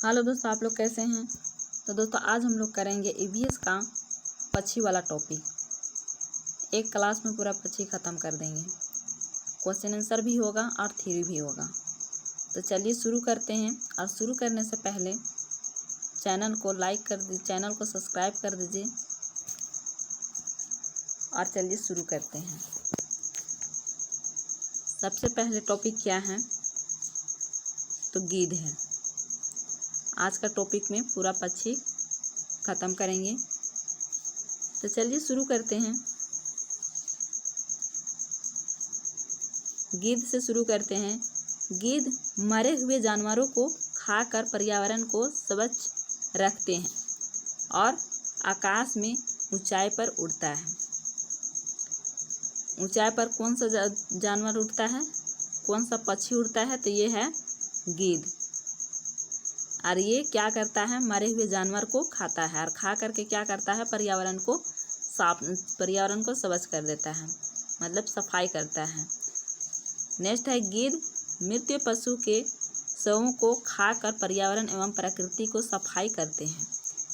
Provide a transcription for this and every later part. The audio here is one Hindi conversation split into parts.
हेलो दोस्तों, आप लोग कैसे हैं। तो दोस्तों आज हम लोग करेंगे ईवीएस का पक्षी वाला टॉपिक। एक क्लास में पूरा पक्षी ख़त्म कर देंगे। क्वेश्चन आंसर भी होगा और थ्योरी भी होगा। तो चलिए शुरू करते हैं। और शुरू करने से पहले चैनल को लाइक कर दीजिए, चैनल को सब्सक्राइब कर दीजिए। और चलिए शुरू करते हैं। सबसे पहले टॉपिक क्या है, तो गीध है। आज का टॉपिक में पूरा पक्षी ख़त्म करेंगे। तो चलिए शुरू करते हैं। गीध से शुरू करते हैं। गीध मरे हुए जानवरों को खाकर पर्यावरण को स्वच्छ रखते हैं और आकाश में ऊंचाई पर उड़ता है। ऊंचाई पर कौन सा जानवर उड़ता है, कौन सा पक्षी उड़ता है, तो ये है गीध। और ये क्या करता है, मरे हुए जानवर को खाता है और खा करके क्या करता है, पर्यावरण को स्वच्छ कर देता है, मतलब सफाई करता है। नेक्स्ट है गीध मृत पशु के शवों को खाकर पर्यावरण एवं प्रकृति को सफाई करते हैं।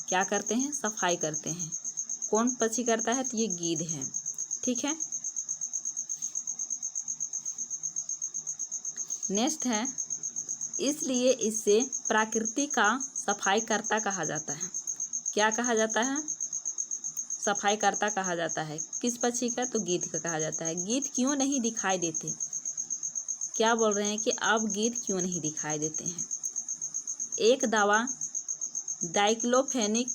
क्या करते हैं, सफाई करते हैं। कौन पक्षी करता है, तो ये गीध है। ठीक है। नेक्स्ट है, इसलिए इसे प्रकृति का सफाईकर्ता कहा जाता है। क्या कहा जाता है, सफाईकर्ता कहा जाता है। किस पक्षी का, तो गीध का कहा जाता है। गीध क्यों नहीं दिखाई देते, क्या बोल रहे हैं कि अब गीध क्यों नहीं दिखाई देते हैं। एक दवा डाइक्लोफेनेक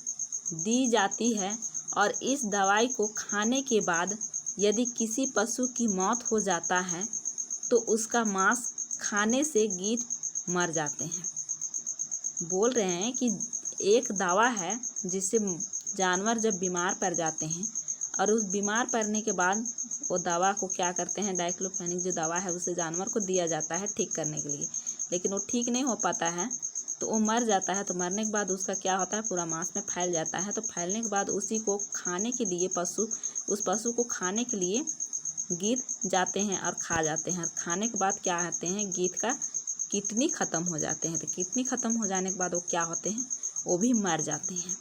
दी जाती है और इस दवाई को खाने के बाद यदि किसी पशु की मौत हो जाता है तो उसका मांस खाने से गीध मर जाते हैं। बोल रहे हैं कि एक दवा है जिससे जानवर जब बीमार पड़ जाते हैं और उस बीमार पड़ने के बाद वो दवा को क्या करते हैं, डाइक्लोफेनेक जो दवा है उसे जानवर को दिया जाता है ठीक करने के लिए। लेकिन वो ठीक नहीं हो पाता है तो वो मर जाता है। तो मरने के बाद उसका क्या होता है, पूरा मांस में फैल जाता है। तो फैलने के बाद उसी को खाने के लिए उस पशु को खाने के लिए गीध जाते हैं और खा जाते हैं। और खाने के बाद क्या होते हैं, गीध का किडनी ख़त्म हो जाते हैं। तो किडनी ख़त्म हो जाने के बाद वो क्या होते हैं, वो भी मर जाते हैं।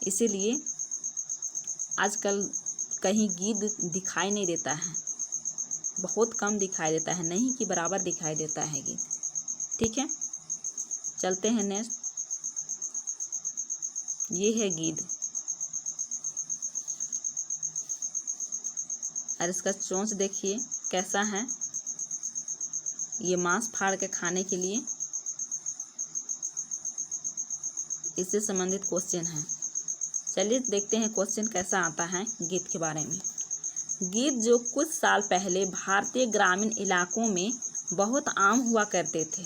इसीलिए आजकल कहीं गीध दिखाई नहीं देता है, बहुत कम दिखाई देता है, नहीं कि बराबर दिखाई देता है गीध। ठीक है, चलते हैं नेक्स्ट। ये है गीध और इसका चोंच देखिए कैसा है। ये मांस फाड़ के खाने के लिए, इससे संबंधित क्वेश्चन है। चलिए देखते हैं क्वेश्चन कैसा आता है गीध के बारे में। गीध जो कुछ साल पहले भारतीय ग्रामीण इलाकों में बहुत आम हुआ करते थे,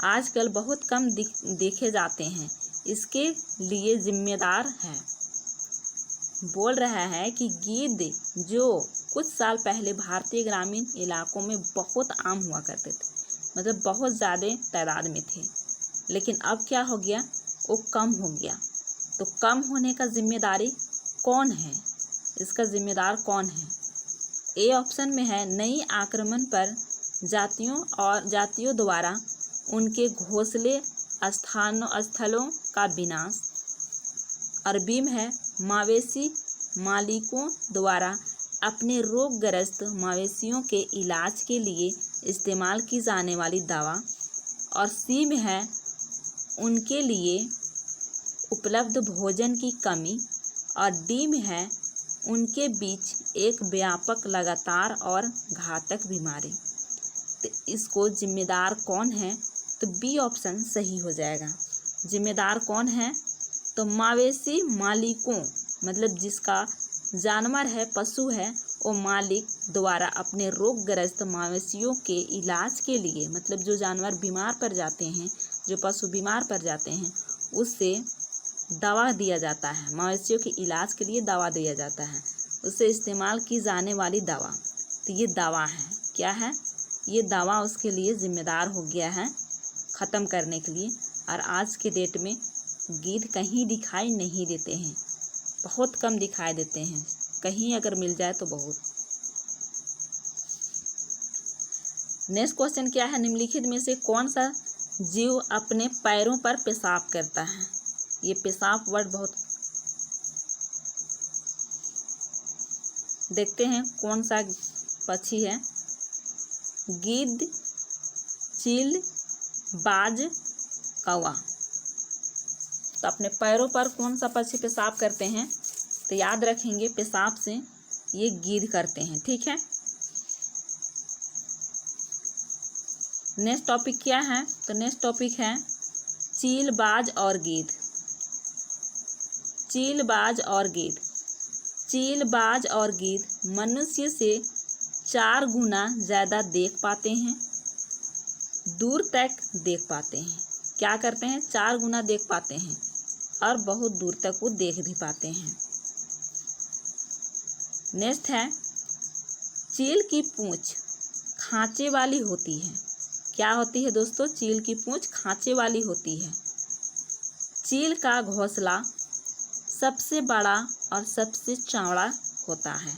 आजकल बहुत कम देखे जाते हैं, इसके लिए जिम्मेदार है। बोल रहा है कि गीध जो कुछ साल पहले भारतीय ग्रामीण इलाकों में बहुत आम हुआ करते थे, मतलब बहुत ज़्यादा तादाद में थे, लेकिन अब क्या हो गया, वो कम हो गया। तो कम होने का जिम्मेदारी कौन है, इसका जिम्मेदार कौन है। ए ऑप्शन में है नई आक्रमण पर जातियों द्वारा उनके घोंसले स्थलों का विनाश। और बी में है मवेशी मालिकों द्वारा अपने रोगग्रस्त मवेशियों के इलाज के लिए इस्तेमाल की जाने वाली दवा। और सी में है उनके लिए उपलब्ध भोजन की कमी। और डी में है उनके बीच एक व्यापक, लगातार और घातक बीमारी। तो इसको जिम्मेदार कौन है, तो बी ऑप्शन सही हो जाएगा। जिम्मेदार कौन है, तो मवेशी मालिकों, मतलब जिसका जानवर है, पशु है, वो मालिक द्वारा अपने रोगग्रस्त मवेशियों के इलाज के लिए, मतलब जो जानवर बीमार पड़ जाते हैं, जो पशु बीमार पड़ जाते हैं, उससे दवा दिया जाता है। मवेशियों के इलाज के लिए दवा दिया जाता है, उससे इस्तेमाल की जाने वाली दवा। तो ये दवा है, क्या है, ये दवा उसके लिए जिम्मेदार हो गया है ख़त्म करने के लिए। और आज के डेट में गीध कहीं दिखाई नहीं देते हैं, बहुत कम दिखाई देते हैं, कहीं अगर मिल जाए तो बहुत। नेक्स्ट क्वेश्चन क्या है, निम्नलिखित में से कौन सा जीव अपने पैरों पर पेशाब करता है। ये पेशाब वर्ड बहुत, देखते हैं कौन सा पक्षी है। गिद्ध, चील, बाज, कौवा। तो अपने पैरों पर कौन सा पक्षी पेशाब करते हैं? तो याद रखेंगे पेशाब से ये गिद्ध करते हैं। ठीक है, नेक्स्ट टॉपिक क्या है? तो नेक्स्ट टॉपिक है चील, बाज और गिद्ध। चील, बाज और गिद्ध। चील, बाज और गिद्ध मनुष्य से 4 गुना ज़्यादा देख पाते हैं, दूर तक देख पाते हैं। क्या करते हैं? 4 गुना देख पाते हैं और बहुत दूर तक वो देख भी पाते हैं। नेक्स्ट है चील की पूंछ खांचे वाली होती है। क्या होती है दोस्तों? चील की पूंछ खांचे वाली होती है। चील का घोंसला सबसे बड़ा और सबसे चौड़ा होता है।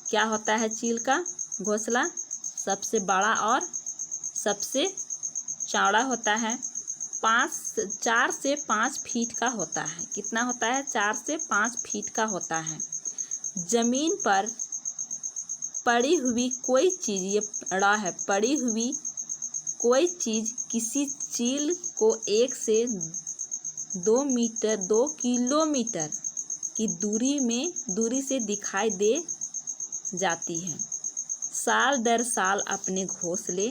क्या होता है? चील का घोंसला सबसे बड़ा और सबसे चौड़ा होता है। 4 से 5 फीट का होता है। कितना होता है? 4 से 5 फीट का होता है। जमीन पर पड़ी हुई कोई चीज़, ये पड़ा है, पड़ी हुई कोई चीज़ किसी चील को 1 से 2 किलोमीटर की दूरी से दिखाई दे जाती है। साल दर साल अपने घोंसले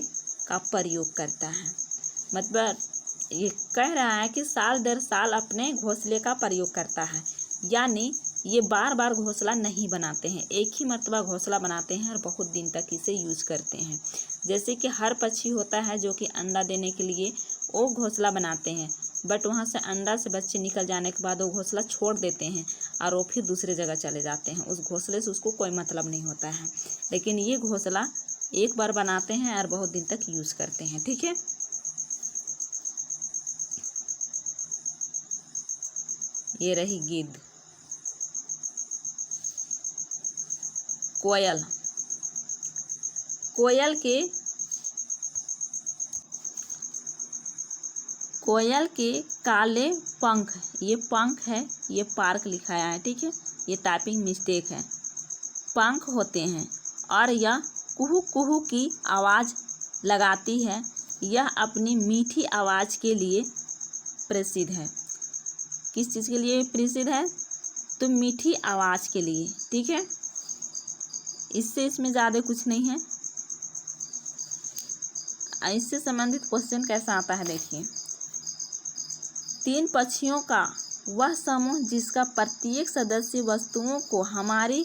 का प्रयोग करता है। मतलब ये कह रहा है कि साल दर साल अपने घोंसले का प्रयोग करता है, यानी ये बार बार घोंसला नहीं बनाते हैं, एक ही मरतबा घोंसला बनाते हैं और बहुत दिन तक इसे यूज करते हैं। जैसे कि हर पक्षी होता है जो कि अंडा देने के लिए वो घोंसला बनाते हैं, बट वहाँ से अंडा से बच्चे निकल जाने के बाद वो घोंसला छोड़ देते हैं और वो फिर दूसरे जगह चले जाते हैं। उस घोंसले से उसको कोई मतलब नहीं होता है, लेकिन ये घोंसला एक बार बनाते हैं और बहुत दिन तक यूज करते हैं। ठीक है, ये रही गिद्ध। कोयल। कोयल के काले पंख, ये पंख है, ये पार्क लिखाया है। ठीक है, ये टाइपिंग मिस्टेक है। पंख होते हैं और यह कुहू कुहू की आवाज़ लगाती है। यह अपनी मीठी आवाज़ के लिए प्रसिद्ध है। किस चीज़ के लिए प्रसिद्ध है? तो मीठी आवाज़ के लिए। ठीक है, इसमें ज़्यादा कुछ नहीं है। इससे संबंधित क्वेश्चन कैसा आता है देखिए। 3 पक्षियों का वह समूह जिसका प्रत्येक सदस्य वस्तुओं को हमारी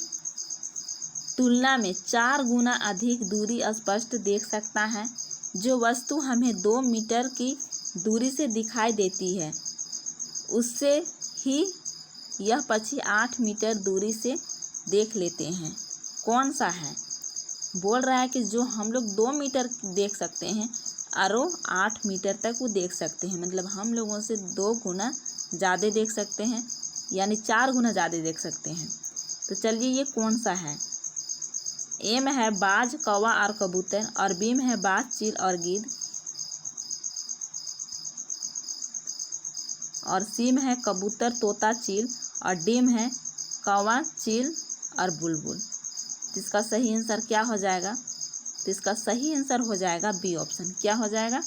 तुलना में 4 गुना अधिक दूरी स्पष्ट देख सकता है। जो वस्तु हमें 2 मीटर की दूरी से दिखाई देती है, उससे ही यह पक्षी 8 मीटर दूरी से देख लेते हैं। कौन सा है? बोल रहा है कि जो हम लोग 2 मीटर देख सकते हैं और वो 8 मीटर तक वो देख सकते हैं। मतलब हम लोगों से 2 गुना ज़्यादा देख सकते हैं, यानी 4 गुना ज़्यादा देख सकते हैं। तो चलिए ये कौन सा है? ए में है बाज, कौवा और कबूतर, और बी में है बाज, चील और गिद्ध, और सी में है कबूतर, तोता, चील, और डी में है कौवा, चील और बुलबुल। तो इसका सही आंसर क्या हो जाएगा? तो इसका सही आंसर हो जाएगा बी ऑप्शन। क्या हो जाएगा?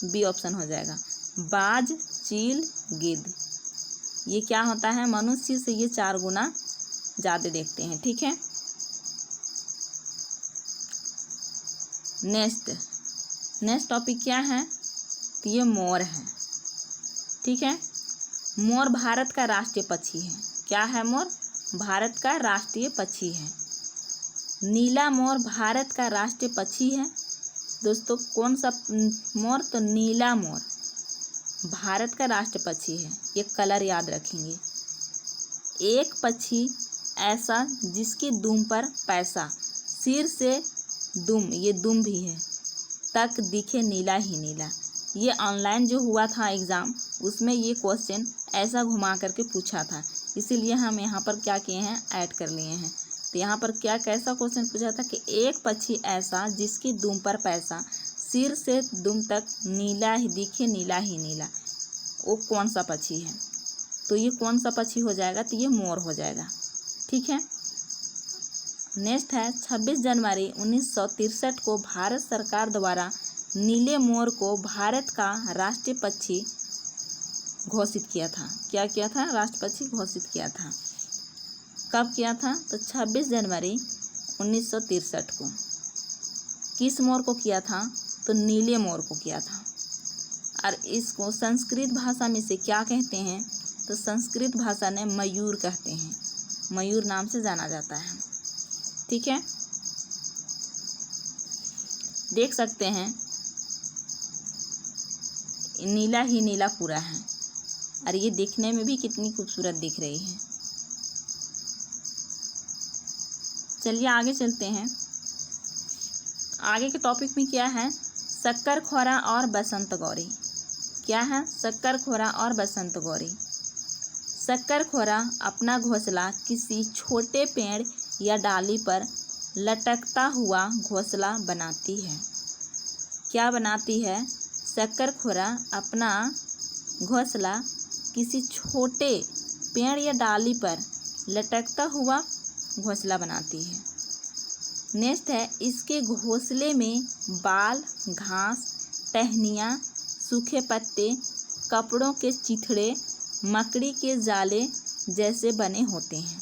बी ऑप्शन हो जाएगा। बाज, चील, गिद्ध, ये क्या होता है? मनुष्य से ये 4 गुना ज़्यादा देखते हैं। ठीक है, नेक्स्ट टॉपिक क्या है? तो ये मोर है। ठीक है, मोर भारत का राष्ट्रीय पक्षी है। क्या है? मोर भारत का राष्ट्रीय पक्षी है। नीला मोर भारत का राष्ट्रीय पक्षी है। दोस्तों कौन सा मोर? तो नीला मोर भारत का राष्ट्रीय पक्षी है। ये कलर याद रखेंगे। एक पक्षी ऐसा जिसकी दुम पर पैसा, सिर से दुम, ये दुम भी है, तक दिखे नीला ही नीला। ये ऑनलाइन जो हुआ था एग्ज़ाम, उसमें ये क्वेश्चन ऐसा घुमा करके पूछा था, इसीलिए हम यहाँ पर क्या किए हैं? ऐड कर लिए हैं। तो यहाँ पर क्या कैसा क्वेश्चन पूछा था कि एक पक्षी ऐसा जिसकी दुम पर पैसा, सिर से दुम तक नीला ही दिखे, नीला ही नीला, वो कौन सा पक्षी है? तो ये कौन सा पक्षी हो जाएगा? तो ये मोर हो जाएगा। ठीक है। नेक्स्ट है 26 जनवरी 1963 को भारत सरकार द्वारा नीले मोर को भारत का राष्ट्रीय पक्षी घोषित किया था। क्या किया था? राष्ट्रीय पक्षी घोषित किया था। कब किया था? तो 26 जनवरी 1963 को। किस मोर को किया था? तो नीले मोर को किया था। और इसको संस्कृत भाषा में से क्या कहते हैं? तो संस्कृत भाषा में मयूर कहते हैं, मयूर नाम से जाना जाता है। ठीक है। देख सकते हैं नीला ही नीला पूरा है, और ये दिखने में भी कितनी खूबसूरत दिख रही है। चलिए आगे चलते हैं। आगे के टॉपिक में क्या है? शक्कर खोरा और बसंत गौरी। क्या है? शक्कर खोरा और बसंत गौरी। शक्कर खोरा अपना घोंसला किसी छोटे पेड़ या डाली पर लटकता हुआ घोंसला बनाती है। क्या बनाती है? शक्कर खोरा अपना घोंसला किसी छोटे पेड़ या डाली पर लटकता हुआ घोंसला बनाती है। नेक्स्ट है इसके घोंसले में बाल, घास, टहनियाँ, सूखे पत्ते, कपड़ों के चिथड़े, मकड़ी के जाले जैसे बने होते हैं।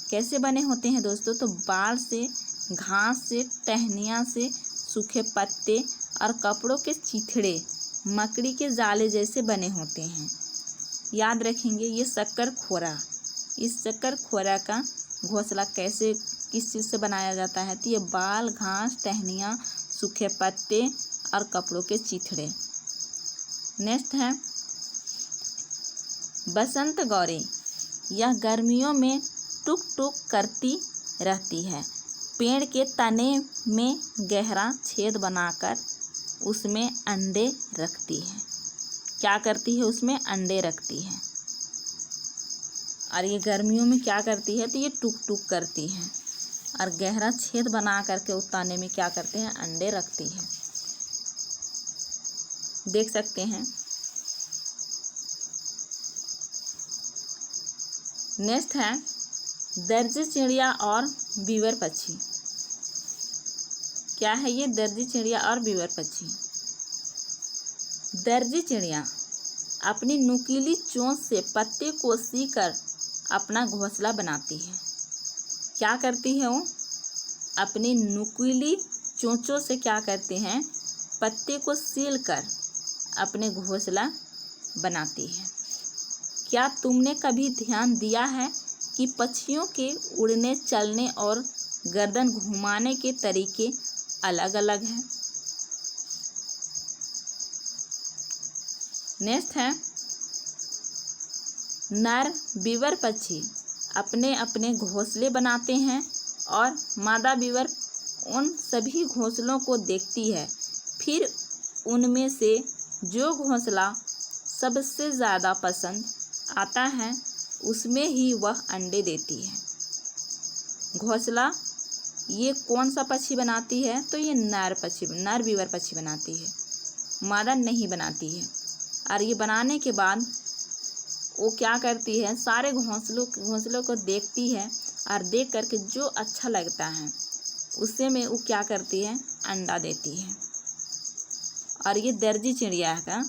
कैसे बने होते हैं दोस्तों? तो बाल से, घास से, टहनियाँ से, सूखे पत्ते और कपड़ों के चिथड़े, मकड़ी के जाले जैसे बने होते हैं। याद रखेंगे ये शक्कर खोरा। इस शक्कर खोरा का घोंसला कैसे, किस चीज़ से बनाया जाता है? तो ये बाल, घास, टहनियाँ, सूखे पत्ते और कपड़ों के चिथड़े। नेक्स्ट है बसंत गौरी। यह गर्मियों में टुक टुक करती रहती है। पेड़ के तने में गहरा छेद बनाकर उसमें अंडे रखती है। क्या करती है? उसमें अंडे रखती है। और ये गर्मियों में क्या करती है? तो ये टुक टुक करती है और गहरा छेद बना करके उस ताने में क्या करते हैं? अंडे रखती है। देख सकते हैं। नेक्स्ट है दर्जी चिड़िया और बीवर पक्षी। क्या है ये? दर्जी चिड़िया और बीवर पक्षी। दर्जी चिड़िया अपनी नुकीली चोंच से पत्ते को सीकर अपना घोंसला बनाती है। क्या करती है वो? अपनी नुकीली चोंचों से क्या करते हैं? पत्ते को सीलकर अपने घोंसला बनाती है। क्या तुमने कभी ध्यान दिया है कि पक्षियों के उड़ने, चलने और गर्दन घुमाने के तरीके अलग अलग हैं? नेक्स्ट है नर बीवर पक्षी अपने अपने घोंसले बनाते हैं और मादा बीवर उन सभी घोंसलों को देखती है। फिर उनमें से जो घोंसला सबसे ज़्यादा पसंद आता है उसमें ही वह अंडे देती है। घोंसला ये कौन सा पक्षी बनाती है? तो ये नर बीवर पक्षी बनाती है, मादा नहीं बनाती है। और ये बनाने के बाद वो क्या करती है? सारे घोंसलों को देखती है और देख करके जो अच्छा लगता है उससे में वो क्या करती है? अंडा देती है। और ये दर्जी चिड़िया का,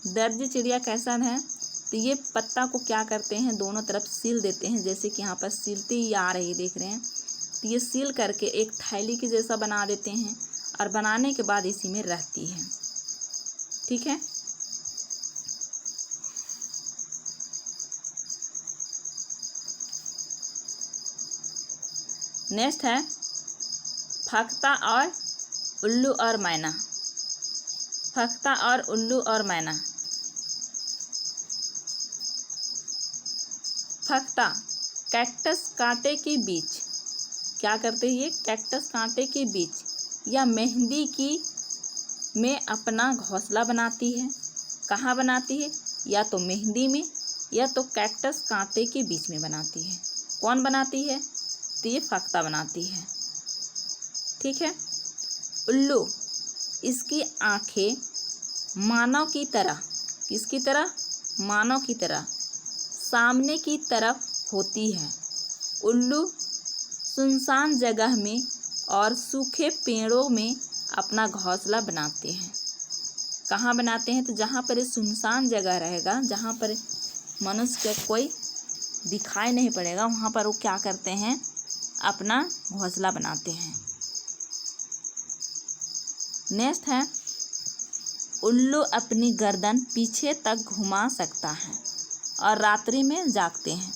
दर्जी चिड़िया कैसा है? तो ये पत्ता को क्या करते हैं? दोनों तरफ सील देते हैं। जैसे कि यहाँ पर सीलती ही आ रही, देख रहे हैं। तो ये सील करके एक थैली की जैसा बना देते हैं और बनाने के बाद इसी में रहती है। ठीक है। नेक्स्ट है फख्ता और उल्लू और मैना। फख्ता और उल्लू और मैना। फख्ता कैक्टस कांटे के बीच क्या करते हैं? ये कैक्टस कांटे के बीच या मेहंदी की में अपना घोंसला बनाती है। कहाँ बनाती है? या तो मेहंदी में या तो कैक्टस कांटे के बीच में बनाती है। कौन बनाती है? तो ये फख्ता बनाती है। ठीक है। उल्लू, इसकी आंखें मानव की तरह, किसकी तरह? मानव की तरह सामने की तरफ होती है। उल्लू सुनसान जगह में और सूखे पेड़ों में अपना घोंसला बनाते हैं। कहाँ बनाते हैं? तो जहाँ पर सुनसान जगह रहेगा, जहाँ पर मनुष्य का कोई दिखाई नहीं पड़ेगा, वहाँ पर वो क्या करते हैं? अपना घोंसला बनाते हैं। नेक्स्ट है, उल्लू अपनी गर्दन पीछे तक घुमा सकता है और रात्रि में जागते हैं।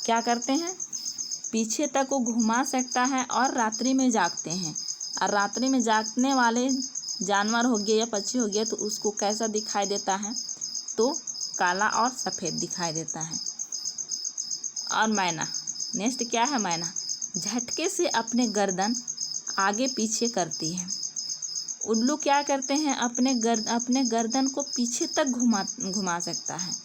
क्या करते हैं? पीछे तक वो घुमा सकता है और रात्रि में जागते हैं। और रात्रि में जागने वाले जानवर हो गए या पक्षी हो गए तो उसको कैसा दिखाई देता है? तो काला और सफ़ेद दिखाई देता है। और मैना, नेक्स्ट क्या है? मैना झटके से अपने गर्दन आगे पीछे करती है। उल्लू क्या करते हैं? अपने गर्दन को पीछे तक घुमा सकता है।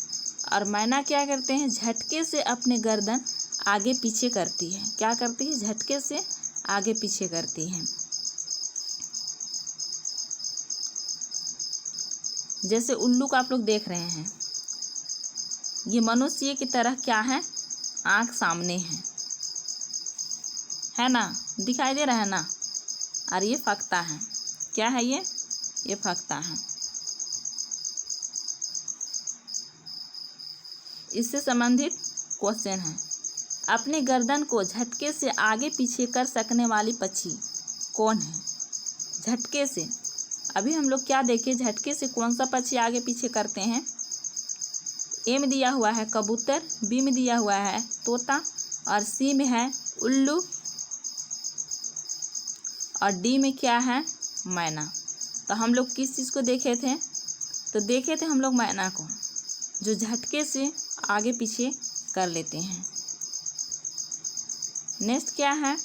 और मैना क्या करते हैं? झटके से अपने गर्दन आगे पीछे करती है। क्या करती है? झटके से आगे पीछे करती है। जैसे उल्लू को आप लोग देख रहे हैं, ये मनुष्य की तरह क्या है? आँख सामने है ना? दिखाई दे रहा है ना? और ये फक्ता है। क्या है ये? ये फक्ता है। इससे संबंधित क्वेश्चन है, अपने गर्दन को झटके से आगे पीछे कर सकने वाली पक्षी कौन है? झटके से, अभी हम लोग क्या देखे? झटके से कौन सा पक्षी आगे पीछे करते हैं? ए में दिया हुआ है कबूतर, बी में दिया हुआ है तोता और सी में है उल्लू और डी में क्या है? मैना। तो हम लोग किस चीज़ को देखे थे? तो देखे थे हम लोग मैना को, जो झटके से आगे पीछे कर लेते हैं। नेक्स्ट क्या है?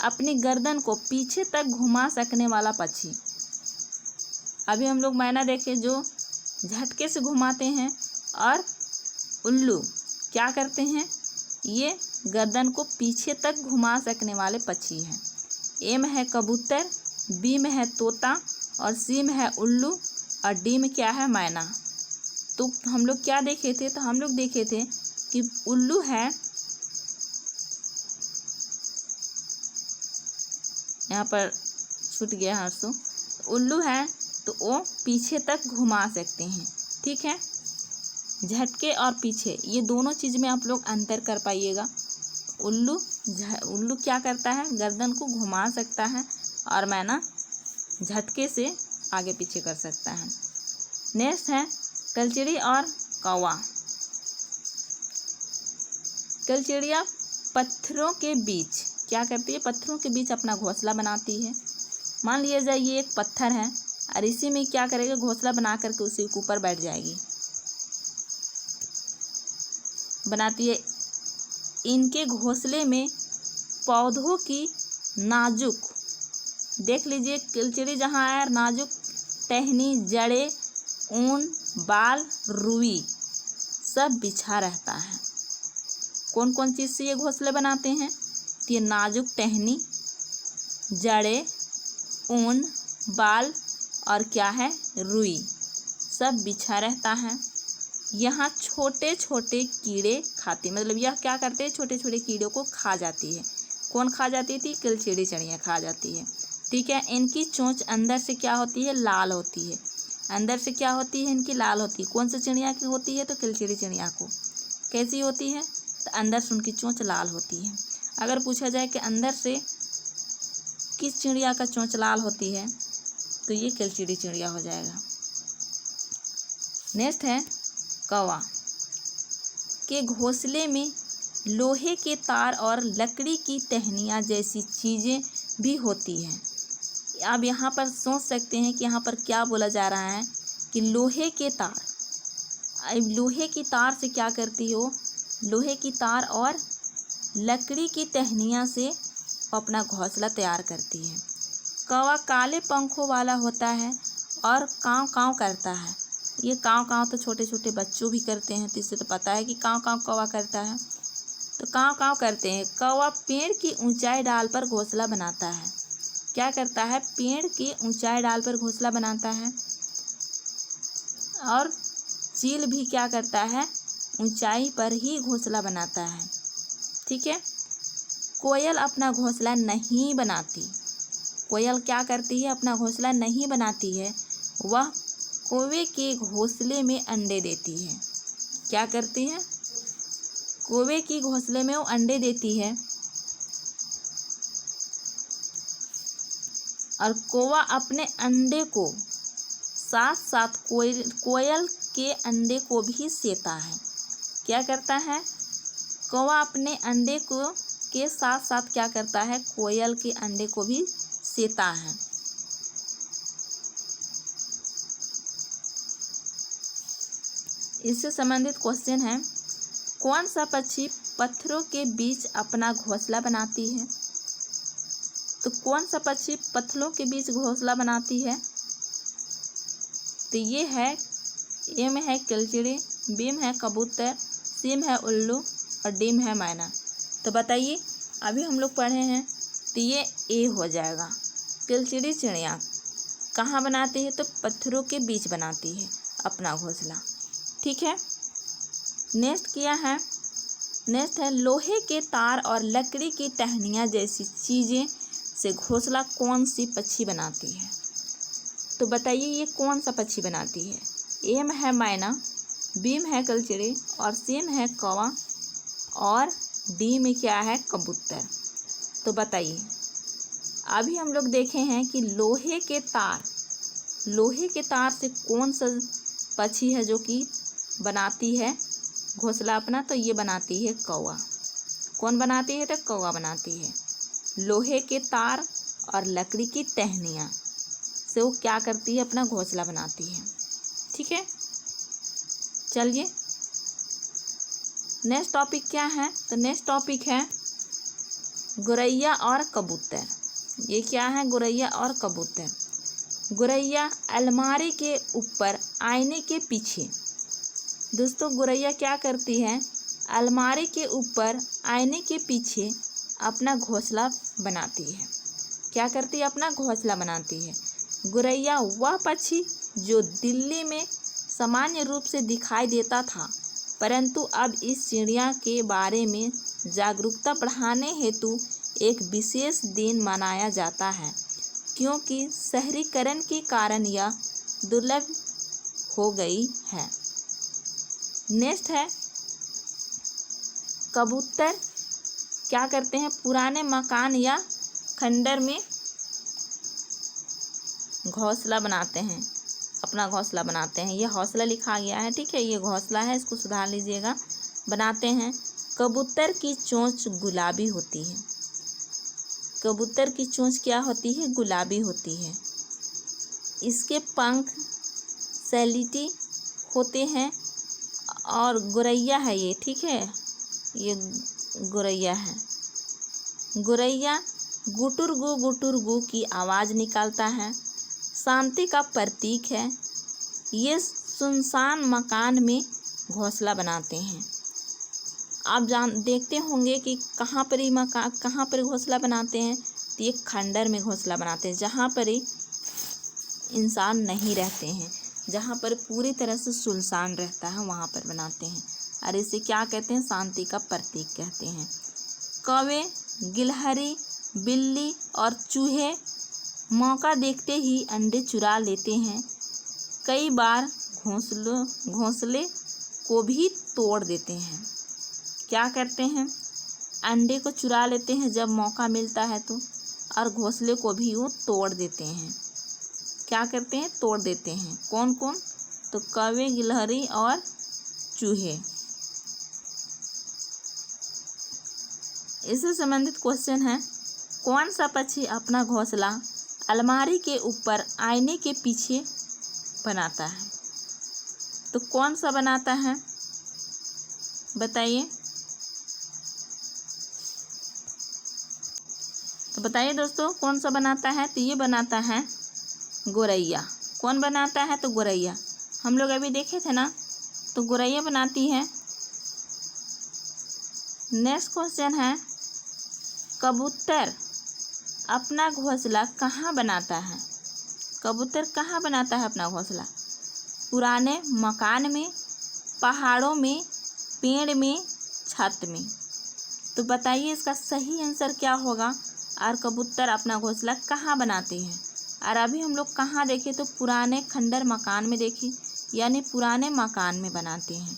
अपनी गर्दन को पीछे तक घुमा सकने वाला पक्षी। अभी हम लोग मैना देखे जो झटके से घुमाते हैं और उल्लू क्या करते हैं? ये गर्दन को पीछे तक घुमा सकने वाले पक्षी हैं। ए में है कबूतर, बी में है तोता और सी में है उल्लू और डी में क्या है? मैना। तो हम लोग क्या देखे थे? तो हम लोग देखे थे कि उल्लू है, यहाँ पर छूट गया हर्षो, उल्लू है तो वो पीछे तक घुमा सकते हैं। ठीक है, झटके और पीछे ये दोनों चीज़ में आप लोग अंतर कर पाइएगा। उल्लू क्या करता है? गर्दन को घुमा सकता है और मैना झटके से आगे पीछे कर सकता है। नेक्स्ट है कलचिड़ी और कौवा। कलचिड़िया पत्थरों के बीच क्या करती है? पत्थरों के बीच अपना घोंसला बनाती है। मान लिया जाए ये एक पत्थर है और इसी में क्या करेगा? घोंसला बना करके उसी के ऊपर बैठ जाएगी, बनाती है। इनके घोंसले में पौधों की नाजुक, देख लीजिए कलचिड़ी जहाँ है, नाजुक टहनी, जड़ें, ऊन, बाल, रुई सब बिछा रहता है। कौन कौन चीज़ से ये घोंसले बनाते हैं? तो ये नाजुक टहनी, जड़ें, ऊन, बाल और क्या है? रुई सब बिछा रहता है। यहाँ छोटे छोटे कीड़े खाती, मतलब यह क्या करते हैं? छोटे छोटे कीड़ों को खा जाती है। कौन खा जाती थी? कलचिड़ी चिड़िया खा जाती है। ठीक है, इनकी चोंच अंदर से क्या होती है? लाल होती है। अंदर से क्या होती है? इनकी लाल होती है। कौन सी चिड़िया की होती है? तो कलचिड़ी चिड़िया को। कैसी होती है? तो अंदर से उनकी चोंच लाल होती है। अगर पूछा जाए कि अंदर से किस चिड़िया का चोंच लाल होती है, तो ये कलचिड़ी चिड़िया हो जाएगा। नेक्स्ट है कौवा। के घोंसले में लोहे के तार और लकड़ी की टहनियाँ जैसी चीज़ें भी होती हैं। आप यहाँ पर सोच सकते हैं कि यहाँ पर क्या बोला जा रहा है कि लोहे के तार। अब लोहे की तार से क्या करती हो? लोहे की तार और लकड़ी की टहनियाँ से अपना घोंसला तैयार करती है। कौवा काले पंखों वाला होता है और काँव काँव करता है। ये काँव काँव तो छोटे छोटे बच्चों भी करते हैं, तो इससे तो पता है कि काँव काँव कौवा करता है। तो काँव काँव करते हैं। कौवा पेड़ की ऊंचाई डाल पर घोंसला बनाता है। क्या करता है, पेड़ की ऊंचाई डाल पर घोंसला बनाता है। और चील भी क्या करता है, ऊंचाई पर ही घोंसला बनाता है। ठीक है। कोयल अपना घोंसला नहीं बनाती। कोयल क्या करती है, अपना घोंसला नहीं बनाती है, वह कौवे के घोंसले में अंडे देती है। क्या करती है, कौवे की घोंसले में वो अंडे देती है और कौवा अपने अंडे को साथ साथ कोयल के अंडे को भी सेता है। क्या करता है, कौवा अपने अंडे को के साथ साथ क्या करता है, कोयल के अंडे को भी सेता है। इससे संबंधित क्वेश्चन है, कौन सा पक्षी पत्थरों के बीच अपना घोंसला बनाती है। तो कौन सा पक्षी पत्थरों के बीच घोंसला बनाती है, तो ये है, ए में है किलचिड़ी, बी में है कबूतर, सी में है उल्लू और डी में है मैना। तो बताइए, अभी हम लोग पढ़े हैं तो ये ए हो जाएगा। किलचिड़ी चिड़िया कहाँ बनाती है, तो पत्थरों के बीच बनाती है अपना घोंसला। ठीक है। नेक्स्ट है लोहे के तार और लकड़ी की टहनियाँ जैसी चीज़ें से घोंसला कौन सी पक्षी बनाती है। तो बताइए ये कौन सा पक्षी बनाती है। ए में है मैना, बी में है कलचिड़ी और सी में है कौवा और डी में क्या है, कबूतर। तो बताइए, अभी हम लोग देखे हैं कि लोहे के तार से कौन सा पक्षी है जो कि बनाती है घोंसला अपना, तो ये बनाती है कौवा। कौन बनाती है, तो कौवा बनाती है। लोहे के तार और लकड़ी की टहनियाँ से वो क्या करती है, अपना घोंसला बनाती है। ठीक है। चलिए नेक्स्ट टॉपिक क्या है, तो नेक्स्ट टॉपिक है गौरैया और कबूतर। ये क्या है, गौरैया और कबूतर। गौरैया अलमारी के ऊपर आईने के पीछे। दोस्तों गौरैया क्या करती है, अलमारी के ऊपर आईने के पीछे अपना घोंसला बनाती है। क्या करती है, अपना घोंसला बनाती है। गौरैया वह पक्षी जो दिल्ली में सामान्य रूप से दिखाई देता था, परंतु अब इस चिड़िया के बारे में जागरूकता बढ़ाने हेतु एक विशेष दिन मनाया जाता है, क्योंकि शहरीकरण के कारण यह दुर्लभ हो गई है। नेक्स्ट है कबूतर क्या करते हैं, पुराने मकान या खंडर में घोंसला बनाते हैं, अपना घोंसला बनाते हैं। ये हौसला लिखा गया है, ठीक है, ये घोंसला है, इसको सुधार लीजिएगा। बनाते हैं। कबूतर की चोंच गुलाबी होती है। कबूतर की चोंच क्या होती है, गुलाबी होती है। इसके पंख सैलिटी होते हैं और गौरैया है ये, ठीक है, ये गौरैया है। गौरैया गुटुरगु की आवाज़ निकालता है, शांति का प्रतीक है। ये सुनसान मकान में घोंसला बनाते हैं। आप देखते होंगे कि कहाँ पर घोंसला बनाते हैं, तो ये खंडर में घोंसला बनाते हैं, जहाँ पर इंसान नहीं रहते हैं, जहाँ पर पूरी तरह से सुनसान रहता है, वहाँ पर बनाते हैं। और इसे क्या कहते हैं, शांति का प्रतीक कहते हैं। कौवे, गिलहरी, बिल्ली और चूहे मौका देखते ही अंडे चुरा लेते हैं। कई बार घोंसले को भी तोड़ देते हैं। क्या करते हैं, अंडे को चुरा लेते हैं जब मौका मिलता है तो, और घोंसले को भी वो तोड़ देते हैं। क्या करते हैं, तोड़ देते हैं। कौन कौन, तो कौवे, गिलहरी और चूहे। इससे संबंधित क्वेश्चन है, कौन सा पक्षी अपना घोंसला अलमारी के ऊपर आईने के पीछे बनाता है। तो कौन सा बनाता है, बताइए। तो बताइए दोस्तों, कौन सा बनाता है, तो ये बनाता है गौरैया। कौन बनाता है, तो गौरैया। हम लोग अभी देखे थे ना, तो गौरैया बनाती है। नेक्स्ट क्वेश्चन है, कबूतर अपना घोंसला कहाँ बनाता है? कबूतर कहाँ बनाता है अपना घोंसला? पुराने मकान में, पहाड़ों में, पेड़ में, छत में। तो बताइए इसका सही आंसर क्या होगा? और कबूतर अपना घोंसला कहाँ बनाते हैं? और अभी हम लोग कहाँ देखें तो पुराने खंडर मकान में देखें, यानी पुराने मकान में बनाते हैं।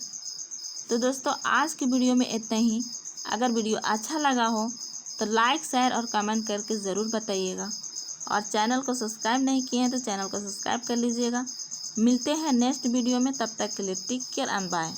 तो दोस्तों आज की वीडियो में इतना ही। अगर वीडियो अच्छा लगा हो तो लाइक, शेयर और कमेंट करके ज़रूर बताइएगा। और चैनल को सब्सक्राइब नहीं किए हैं तो चैनल को सब्सक्राइब कर लीजिएगा। मिलते हैं नेक्स्ट वीडियो में, तब तक के लिए टेक केयर एंड बाय।